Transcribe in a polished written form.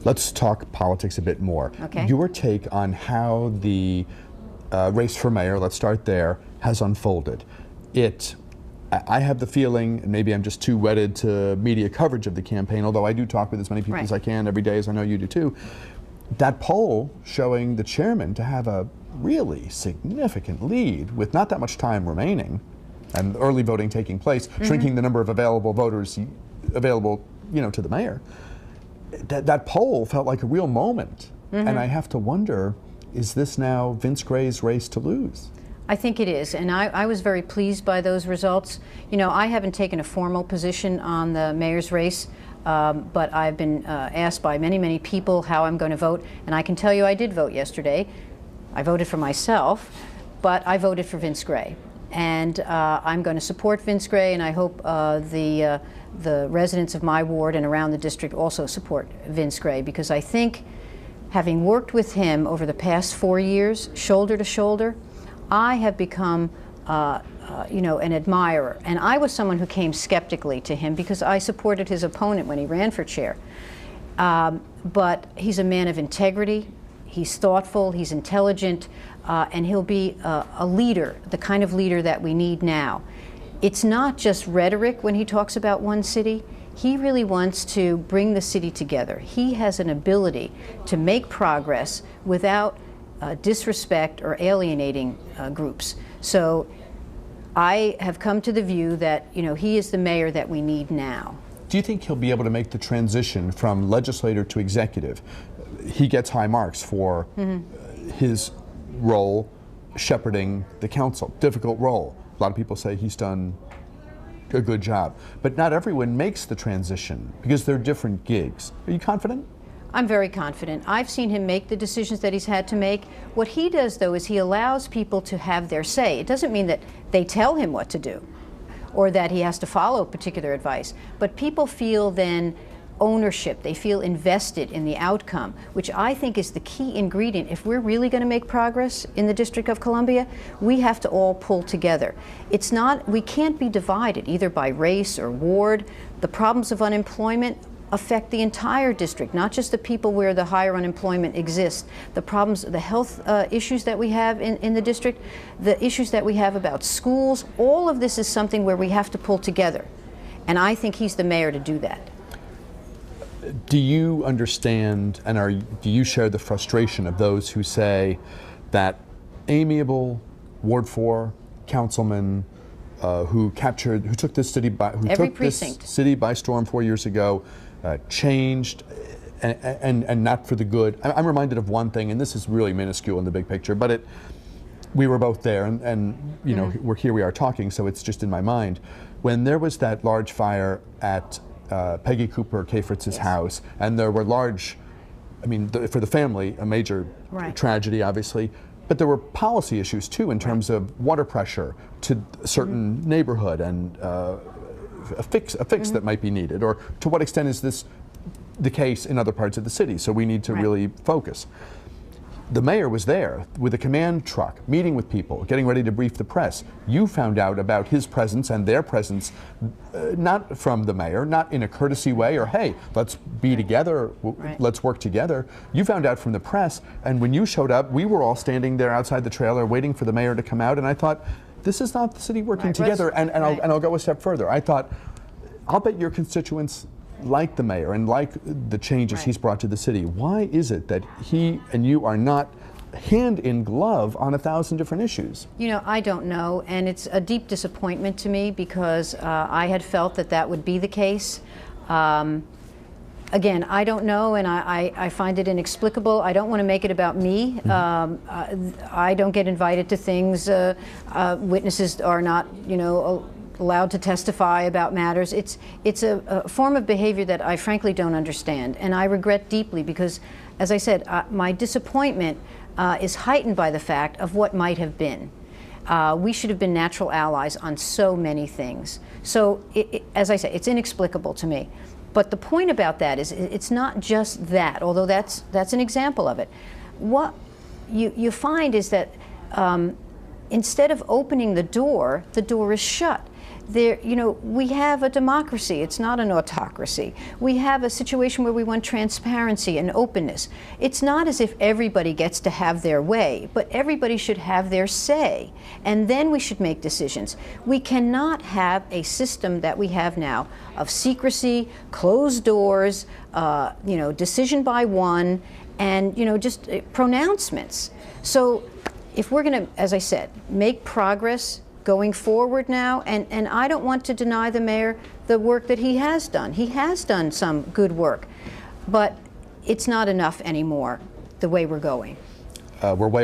Let's talk politics a bit more. Okay. Your take on how the race for mayor, let's start there, has unfolded. I have the feeling, and maybe I'm just too wedded to media coverage of the campaign, although I do talk with as many people Right. as I can every day, as I know you do too. That poll showing the chairman to have a really significant lead with not that much time remaining and early voting taking place, shrinking the number of available voters available, to the mayor. That poll felt like a real moment. And I have to wonder, is this now Vince Gray's race to lose? I think it is, and I was very pleased by those results. I haven't taken a formal position on the mayor's race, but I've been asked by many, many people how I'm going to vote, and I can tell you I did vote yesterday. I voted for myself, but I voted for Vince Gray. And I'm going to support Vince Gray, and I hope the residents of my ward and around the district also support Vince Gray, because I think, having worked with him over the past 4 years, shoulder to shoulder, I have become, an admirer. And I was someone who came skeptically to him because I supported his opponent when he ran for chair. But he's a man of integrity. He's thoughtful. He's intelligent. And he'll be a leader, the kind of leader that we need now. It's not just rhetoric when he talks about one city. He really wants to bring the city together. He has an ability to make progress without disrespect or alienating groups. So I have come to the view that he is the mayor that we need now. Do you think he'll be able to make the transition from legislator to executive? He gets high marks for his role shepherding the council. Difficult role. A lot of people say he's done a good job. But not everyone makes the transition because they're different gigs. Are you confident? I'm very confident. I've seen him make the decisions that he's had to make. What he does, though, is he allows people to have their say. It doesn't mean that they tell him what to do or that he has to follow particular advice. But people feel then ownership. They feel invested in the outcome, which I think is the key ingredient. If we're really going to make progress in the District of Columbia, we have to all pull together. We can't be divided either by race or ward. The problems of unemployment affect the entire district, not just the people where the higher unemployment exists. The problems, the health issues that we have in the district, the issues that we have about schools, all of this is something where we have to pull together. And I think he's the mayor to do that. Do you understand and do you share the frustration of those who say that amiable Ward 4 councilman who took this city by storm 4 years ago, changed and not for the good? I'm reminded of one thing, and this is really minuscule in the big picture, but we were both there, and here we are talking, so it's just in my mind. When there was that large fire at Peggy Cooper Kafritz's house, and there were for the family, a major tragedy, obviously, but there were policy issues too in terms of water pressure to a certain neighborhood and a fix that might be needed, or to what extent is this the case in other parts of the city, so we need to really focus. The mayor was there with a command truck, meeting with people, getting ready to brief the press. You found out about his presence and their presence, not from the mayor, not in a courtesy way, or hey, let's be together, let's work together. You found out from the press, and when you showed up, we were all standing there outside the trailer waiting for the mayor to come out, and I thought, this is not the city working together, and I'll go a step further. I thought, I'll bet your constituents like the mayor and like the changes he's brought to the city. Why is it that he and you are not hand in glove on 1,000 different issues? I don't know, and it's a deep disappointment to me because I had felt that would be the case. Again, I don't know, and I find it inexplicable. I don't want to make it about me. I don't get invited to things. Witnesses are not, allowed to testify about matters. It's a form of behavior that I frankly don't understand, and I regret deeply because, as I said, my disappointment is heightened by the fact of what might have been. We should have been natural allies on so many things. So, as I say, it's inexplicable to me. But the point about that is it's not just that, although that's an example of it. What you find is that instead of opening the door is shut. you know, we have a democracy. It's not an autocracy. We have a situation where we want transparency and openness. It's not as if everybody gets to have their way, but everybody should have their say, and then we should make decisions. We cannot have a system that we have now of secrecy, closed doors, you know, decision by one, and, you know, just pronouncements. So if we're going to, as I said, make progress going forward now, and I don't want to deny the mayor the work that he has done. He has done some good work, but it's not enough anymore the way we're going. We're way